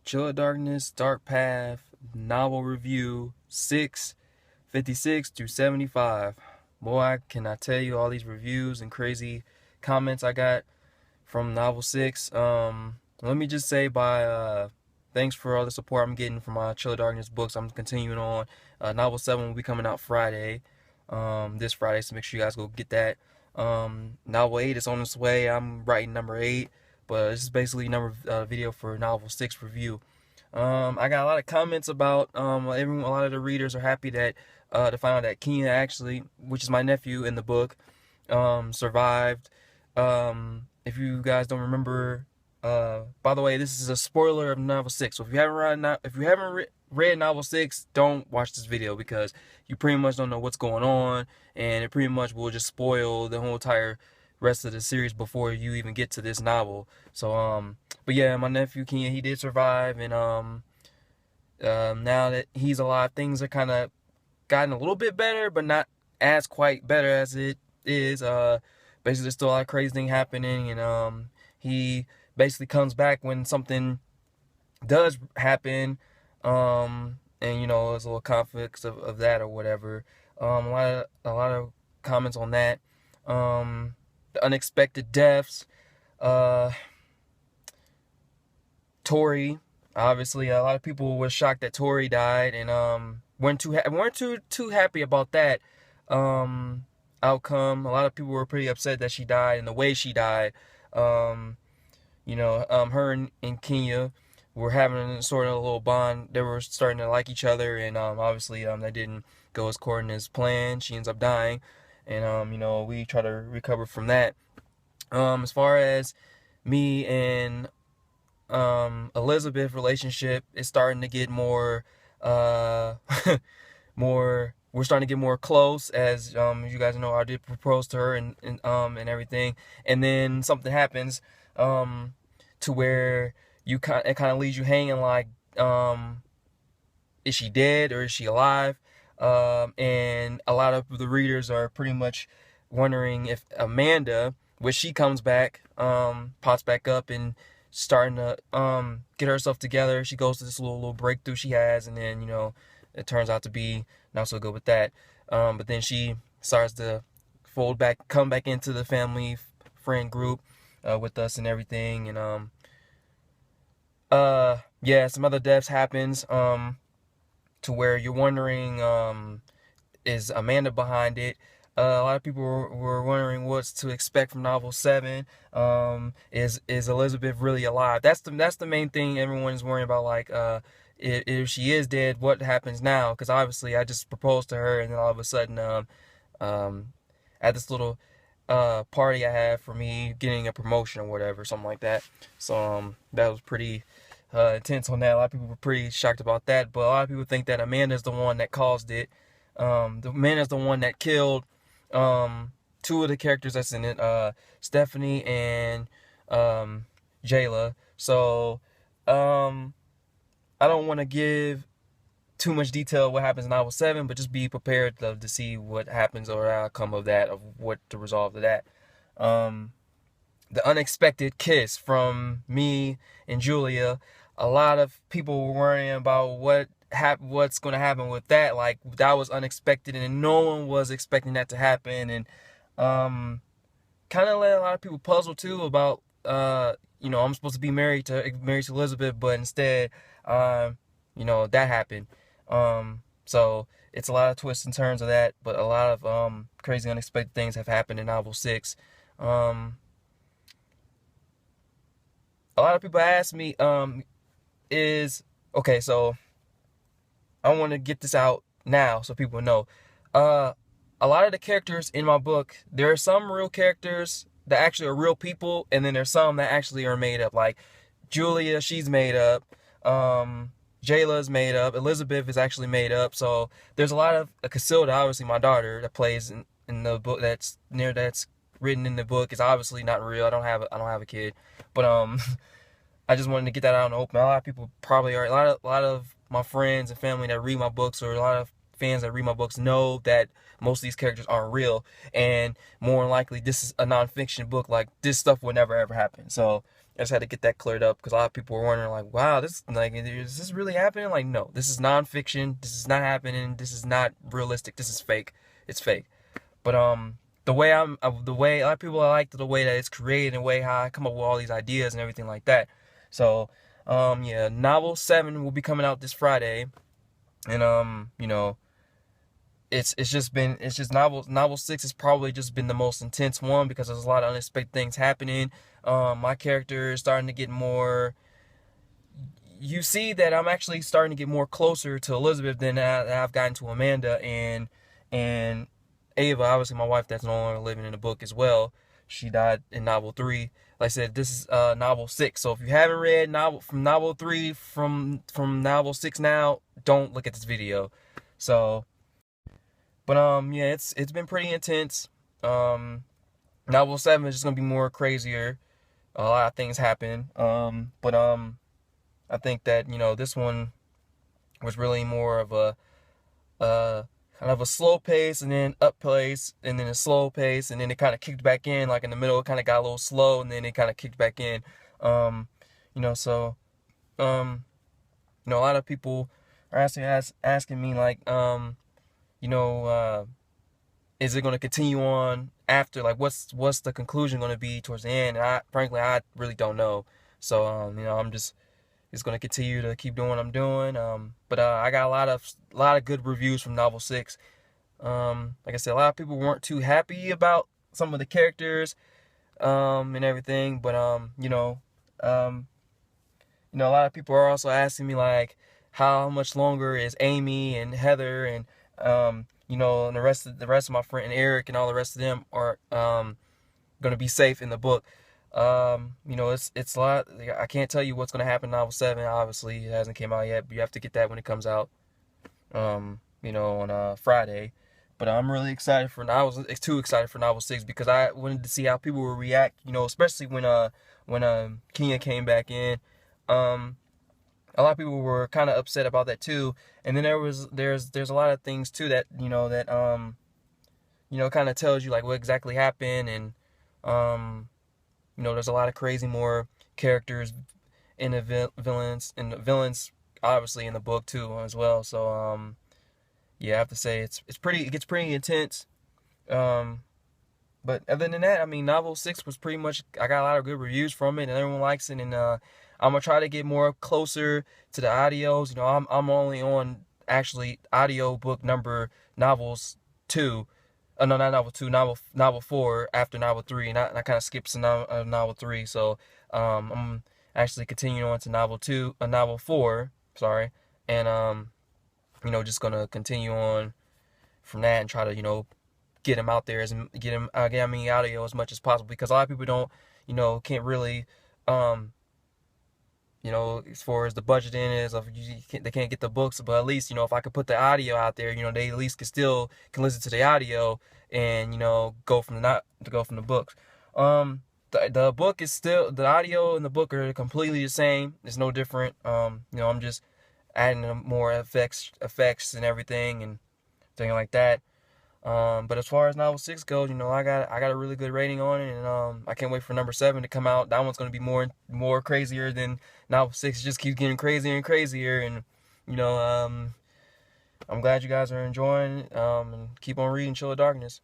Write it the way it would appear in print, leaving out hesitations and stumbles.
Chill of Darkness, Dark Path, novel review 656 through 75. Boy, can I tell you all these reviews and crazy comments I got from novel 6. Let me just say thanks for all the support I'm getting from my Chill of Darkness books. I'm continuing on. Novel 7 will be coming out Friday. This Friday, so make sure you guys go get that. Novel 8 is on its way. I'm writing number 8. But this is basically video for novel 6 review. I got a lot of comments about everyone. A lot of the readers are happy that to find out that Kenya actually, which is my nephew in the book, survived. If you guys don't remember, by the way, this is a spoiler of novel 6. So if you haven't read novel 6, don't watch this video because you pretty much don't know what's going on, and it pretty much will just spoil the whole entire rest of the series before you even get to this novel. So but yeah, my nephew Kenya, he did survive, and now that he's alive, things are kind of gotten a little bit better, but not as quite better as it is. Basically there's still a lot of crazy thing happening, and he basically comes back when something does happen, and there's a little conflicts of that or whatever. A lot of comments on that. The unexpected deaths. Tori, obviously, a lot of people were shocked that Tori died, and weren't too happy about that outcome. A lot of people were pretty upset that she died and the way she died. Her and Kenya were having sort of a little bond. They were starting to like each other, and obviously that didn't go as according as planned. She ends up dying, and we try to recover from that. As far as me and Elizabeth relationship is starting to get more we're starting to get more close, as you guys know, I did propose to her and everything, and then something happens to where it kind of leaves you hanging, like, is she dead or is she alive? And a lot of the readers are pretty much wondering if Amanda, when she comes back, pops back up and starting to get herself together. She goes to this little breakthrough she has, and then it turns out to be not so good with that. But then she starts to come back into the family friend group with us and everything. And yeah, some other deaths happens to where you're wondering, is Amanda behind it? A lot of people were wondering what's to expect from novel 7. Is Elizabeth really alive? That's the main thing everyone's worrying about. Like, if she is dead, what happens now? Because obviously I just proposed to her, and then all of a sudden, at this little party I had for me getting a promotion or whatever, something like that. So that was pretty intense on that. A lot of people were pretty shocked about that, but a lot of people think that Amanda's the one that caused it. Amanda's the one that killed two of the characters that's in it, Stephanie and Jayla. So I don't want to give too much detail of what happens in novel 7, but just be prepared to see what happens or outcome of that, of what the result of that. The unexpected kiss from me and Julia. A lot of people were worrying about what's going to happen with that. Like, that was unexpected, and no one was expecting that to happen. And kind of let a lot of people puzzle too about I'm supposed to be married to Elizabeth, but instead that happened. So it's a lot of twists and turns of that, but a lot of crazy unexpected things have happened in novel 6. A lot of people ask me, okay, so I want to get this out now so people know. A lot of the characters in my book, there are some real characters that actually are real people, and then there's some that actually are made up. Like Julia, she's made up. Jayla's made up. Elizabeth is actually made up. So there's a lot of Casilda, obviously my daughter, that plays in the book that's written in the book, is obviously not real. I don't have a kid, but I just wanted to get that out in the open. A lot of people probably are. A lot of my friends and family that read my books, or a lot of fans that read my books, know that most of these characters aren't real, and more than likely this is a nonfiction book. Like, this stuff will never ever happen. So I just had to get that cleared up because a lot of people were wondering, like, wow, this, like, is this really happening? Like, no, this is nonfiction. This is not happening. This is not realistic. This is fake. It's fake. But the way a lot of people like the way that it's created and the way how I come up with all these ideas and everything like that. So, yeah, novel 7 will be coming out this Friday, and you know, it's just novel 6 has probably just been the most intense one because there's a lot of unexpected things happening. My character is starting to get more. You see that I'm actually starting to get more closer to Elizabeth than I've gotten to Amanda and Ava. Obviously, my wife that's no longer living in the book as well. She died in novel 3. Like I said, this is novel 6. So if you haven't read novel 3 from novel 6 now, don't look at this video. So. But yeah, it's been pretty intense. Novel 7 is just gonna be more crazier. A lot of things happen. But I think that, you know, this one was really more of a kind of a slow pace and then up pace and then a slow pace and then it kind of kicked back in. Like in the middle, it kind of got a little slow and then it kind of kicked back in. You know, so you know, a lot of people are asking me like you know, is it going to continue on after? Like, what's the conclusion going to be towards the end? And frankly, I really don't know. So, you know, I'm just going to continue to keep doing what I'm doing. But I got a lot of good reviews from novel 6. Like I said, a lot of people weren't too happy about some of the characters, and everything. But you know, a lot of people are also asking me like, how much longer is Amy and Heather and you know, and the rest of my friend and Eric and all the rest of them are gonna be safe in the book. You know, it's a lot. I can't tell you what's gonna happen in novel 7. Obviously, it hasn't came out yet, but you have to get that when it comes out. You know, on Friday. But I'm really excited for. I was too excited for novel 6 because I wanted to see how people would react. You know, especially when Kenya came back in. A lot of people were kind of upset about that too. And then there's a lot of things too that you know you know, kind of tells you like what exactly happened, and you know, there's a lot of crazy more characters in the villains obviously in the book too as well. So yeah, I have to say it gets pretty intense. But other than that, I mean, novel 6 was pretty much, I got a lot of good reviews from it and everyone likes it, and I'm gonna try to get more closer to the audios. You know, I'm only on actually audio book number novels 2. No, not novel 2, novel 4 after novel 3, and I kind of skipped to novel 3. So I'm actually continuing on to novel 4, sorry, and you know, just gonna continue on from that and try to, you know, get him out there get me audio as much as possible, because a lot of people don't, you know, can't really you know, as far as the budgeting is, they can't get the books, but at least, you know, if I could put the audio out there, you know, they at least can listen to the audio and, you know, go from the books. The book is still, the audio and the book are completely the same. It's no different. You know, I'm just adding more effects and everything and thing like that. But as far as novel 6 goes, you know, I got a really good rating on it, and I can't wait for number 7 to come out. That one's gonna be more crazier than novel 6. It just keeps getting crazier and crazier, and you know, I'm glad you guys are enjoying, and keep on reading Chill of Darkness.